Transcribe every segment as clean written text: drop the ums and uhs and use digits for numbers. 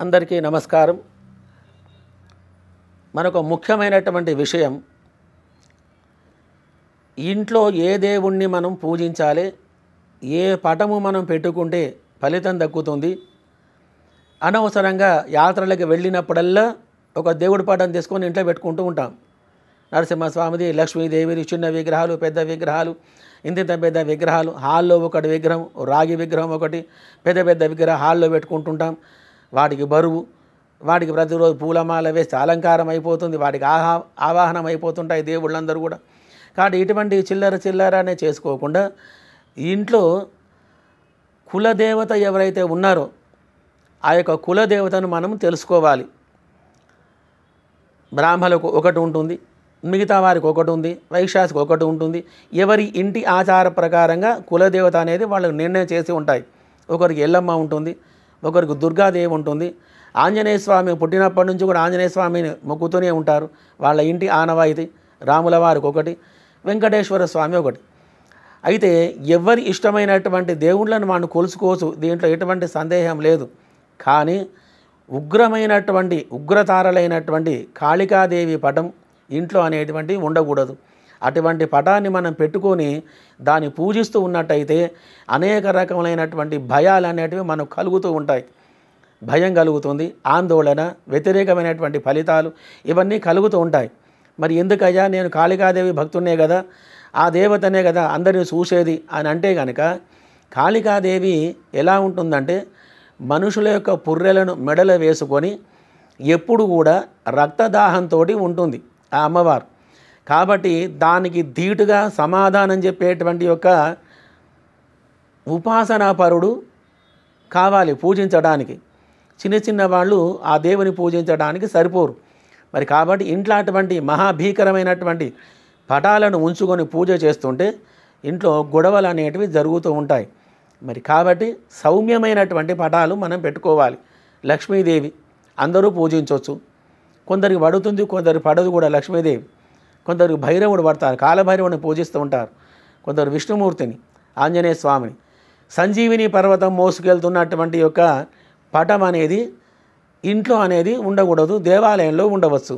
అందరికీ నమస్కారం. మనకు ముఖ్యమైనటువంటి విషయం, ఇంట్లో ఏ దేవుణ్ణి మనం పూజించాలి, ఏ పటము మనం పెట్టుకుంటే ఫలితం దక్కుతుంది. అనవసరంగా యాత్రలకు వెళ్ళినప్పుడల్లా ఒక దేవుడి పటం తీసుకొని ఇంట్లో పెట్టుకుంటూ ఉంటాం. నరసింహస్వామిది, లక్ష్మీదేవిది, చిన్న విగ్రహాలు, పెద్ద విగ్రహాలు, ఇంత పెద్ద విగ్రహాలు, హాల్లో ఒకటి విగ్రహం, రాగి విగ్రహం ఒకటి, పెద్ద పెద్ద విగ్రహం హాల్లో పెట్టుకుంటుంటాం. వాటికి బరువు, వాటికి ప్రతిరోజు పూలమాల వేస్తే అలంకారం అయిపోతుంది, వాటికి ఆవాహనం అయిపోతుంటాయి దేవుళ్ళందరూ కూడా. కాబట్టి ఇటువంటి చిల్లరనే చేసుకోకుండా ఇంట్లో కులదేవత ఎవరైతే ఉన్నారో ఆ యొక్క కులదేవతను మనం తెలుసుకోవాలి. బ్రాహ్మణులకు ఒకటి ఉంటుంది, మిగతా వారికి ఒకటి ఉంది, వైశ్యాస్కి ఒకటి ఉంటుంది. ఎవరి ఇంటి ఆచార ప్రకారంగా కులదేవత అనేది వాళ్ళకు నిర్ణయం చేసి ఉంటాయి. ఒకరికి ఎల్లమ్మ ఉంటుంది, ఒకరికి దుర్గాదేవి ఉంటుంది. ఆంజనేయ స్వామి పుట్టినప్పటి నుంచి కూడా ఆంజనేయ స్వామిని మొక్కుతూనే ఉంటారు, వాళ్ళ ఇంటి ఆనవాయితీ. రాముల వారికి ఒకటి, వెంకటేశ్వర స్వామి ఒకటి. అయితే ఎవరి ఇష్టమైనటువంటి దేవుళ్ళను మనం కొలుసుకోవచ్చు, దీంట్లో ఎటువంటి సందేహం లేదు. కానీ ఉగ్రతారలైనటువంటి కాళికాదేవి పటం ఇంట్లో అనేటువంటివి ఉండకూడదు. అటువంటి పటాన్ని మనం పెట్టుకొని దాన్ని పూజిస్తూ ఉన్నట్టయితే అనేక రకములైనటువంటి భయాలు అనేటివి మనకు కలుగుతూ ఉంటాయి. భయం కలుగుతుంది, ఆందోళన, వ్యతిరేకమైనటువంటి ఫలితాలు ఇవన్నీ కలుగుతూ ఉంటాయి. మరి ఎందుకయ్యా, నేను కాళికాదేవి భక్తున్నే కదా, ఆ దేవతనే కదా అందరిని చూసేది అని అంటే కనుక, కాళికాదేవి ఎలా ఉంటుందంటే మనుషుల యొక్క పుర్రెలను మెడలో వేసుకొని ఎప్పుడు కూడా రక్తదాహంతో ఉంటుంది ఆ అమ్మవారు. కాబట్టి దానికి ధీటుగా సమాధానం చెప్పేటువంటి యొక్క ఉపాసనాపరుడు కావాలి పూజించడానికి. చిన్న వాళ్ళు ఆ దేవుని పూజించడానికి సరిపోరు. మరి కాబట్టి ఇంట్లో అటువంటి మహాభీకరమైనటువంటి పటాలను ఉంచుకొని పూజ చేస్తుంటే ఇంట్లో గొడవలు అనేటివి జరుగుతూ ఉంటాయి. మరి కాబట్టి సౌమ్యమైనటువంటి పటాలు మనం పెట్టుకోవాలి. లక్ష్మీదేవి అందరూ పూజించవచ్చు, కొందరికి పడుతుంది, కొందరికి పడదు కూడా లక్ష్మీదేవి. కొందరు భైరవుడు పడతారు, కాలభైరవుని పూజిస్తూ ఉంటారు. కొందరు విష్ణుమూర్తిని, ఆంజనేయ స్వామిని. సంజీవిని పర్వతం మోసుకెళ్తున్నటువంటి యొక్క పటం అనేది ఇంట్లో అనేది ఉండకూడదు, దేవాలయంలో ఉండవచ్చు.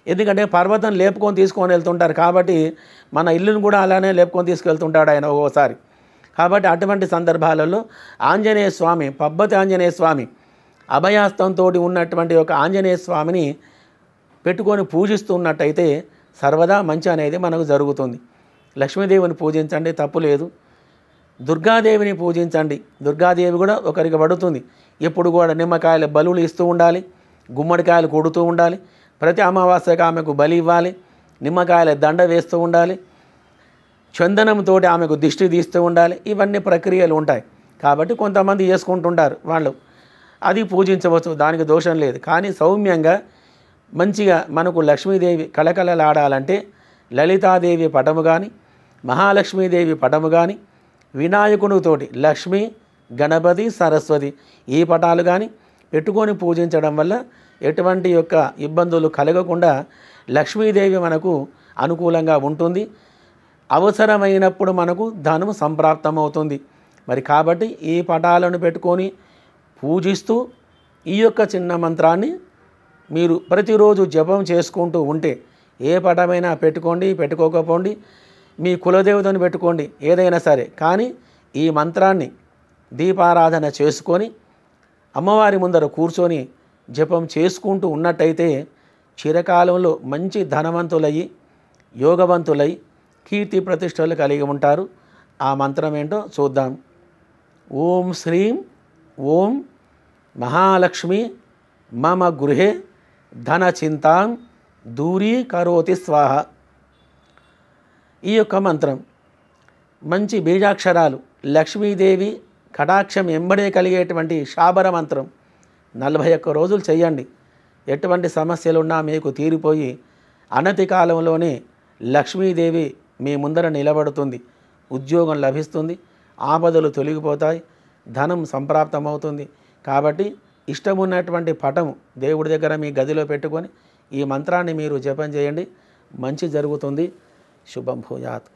ఎందుకంటే పర్వతం లేపుకొని తీసుకొని వెళ్తుంటారు కాబట్టి మన ఇల్లును కూడా అలానే లేపుకొని తీసుకెళ్తుంటాడు ఆయన ఒక్కోసారి. కాబట్టి అటువంటి సందర్భాలలో ఆంజనేయ స్వామి, పబ్బతి ఆంజనేయ స్వామి, అభయాస్తంతో ఉన్నటువంటి ఒక ఆంజనేయ స్వామిని పెట్టుకొని పూజిస్తున్నట్టయితే సర్వదా మంచి అనేది మనకు జరుగుతుంది. లక్ష్మీదేవిని పూజించండి, తప్పు లేదు. దుర్గాదేవిని పూజించండి, దుర్గాదేవి కూడా ఒకరికి పడుతుంది. ఎప్పుడు కూడా నిమ్మకాయల బలులు ఇస్తూ ఉండాలి, గుమ్మడికాయలు కొడుతూ ఉండాలి, ప్రతి అమావాస్యకు ఆమెకు బలి ఇవ్వాలి, నిమ్మకాయల దండ వేస్తూ ఉండాలి, చందనంతో ఆమెకు దిష్టి తీస్తూ ఉండాలి. ఇవన్నీ ప్రక్రియలు ఉంటాయి. కాబట్టి కొంతమంది చేసుకుంటుంటారు వాళ్ళు, అది పూజించవచ్చు, దానికి దోషం లేదు. కానీ సౌమ్యంగా మంచిగా మనకు లక్ష్మీదేవి కళకళలాడాలంటే లలితాదేవి పటము కానీ, మహాలక్ష్మీదేవి పటము కానీ, వినాయకునితోటి లక్ష్మి, గణపతి, సరస్వతి ఈ పటాలు కానీ పెట్టుకొని పూజించడం వల్ల ఎటువంటి యొక్క ఇబ్బందులు కలగకుండా లక్ష్మీదేవి మనకు అనుకూలంగా ఉంటుంది. అవసరమైనప్పుడు మనకు ధనం సంప్రాప్తమవుతుంది. మరి కాబట్టి ఈ పటాలను పెట్టుకొని పూజిస్తూ ఈ యొక్క చిన్న మంత్రాన్ని మీరు ప్రతిరోజు జపం చేసుకుంటూ ఉంటే, ఏ పటమైనా పెట్టుకోండి, పెట్టుకోకపోండి, మీ కులదేవతను పెట్టుకోండి, ఏదైనా సరే, కానీ ఈ మంత్రాన్ని దీపారాధన చేసుకొని అమ్మవారి ముందర కూర్చొని జపం చేసుకుంటూ ఉన్నట్టయితే చిరకాలంలో మంచి ధనవంతులయ్యి, యోగవంతులై, కీర్తి ప్రతిష్టలు కలిగి ఉంటారు. ఆ మంత్రం ఏంటో చూద్దాం. ఓం శ్రీం ఓం మహాలక్ష్మి మమ గృహే ధన చింతాం దూరీకరోతి స్వాహ. ఈ యొక్క మంత్రం మంచి బీజాక్షరాలు, లక్ష్మీదేవి కటాక్షం ఎంబడే కలిగేటువంటి శాబర మంత్రం 41 రోజులు చేయండి. ఎటువంటి సమస్యలున్నా మీకు తీరిపోయి అనతి కాలంలోనే లక్ష్మీదేవి మీ ముందర నిలబడుతుంది, ఉద్యోగం లభిస్తుంది, ఆపదలు తొలగిపోతాయి, ధనం సంప్రాప్తమవుతుంది. కాబట్టి ఇష్టమున్నటువంటి పటము దేవుడి దగ్గర మీ గదిలో పెట్టుకొని ఈ మంత్రాన్ని మీరు జపం చేయండి, మంచి జరుగుతుంది. శుభం భూయాత్.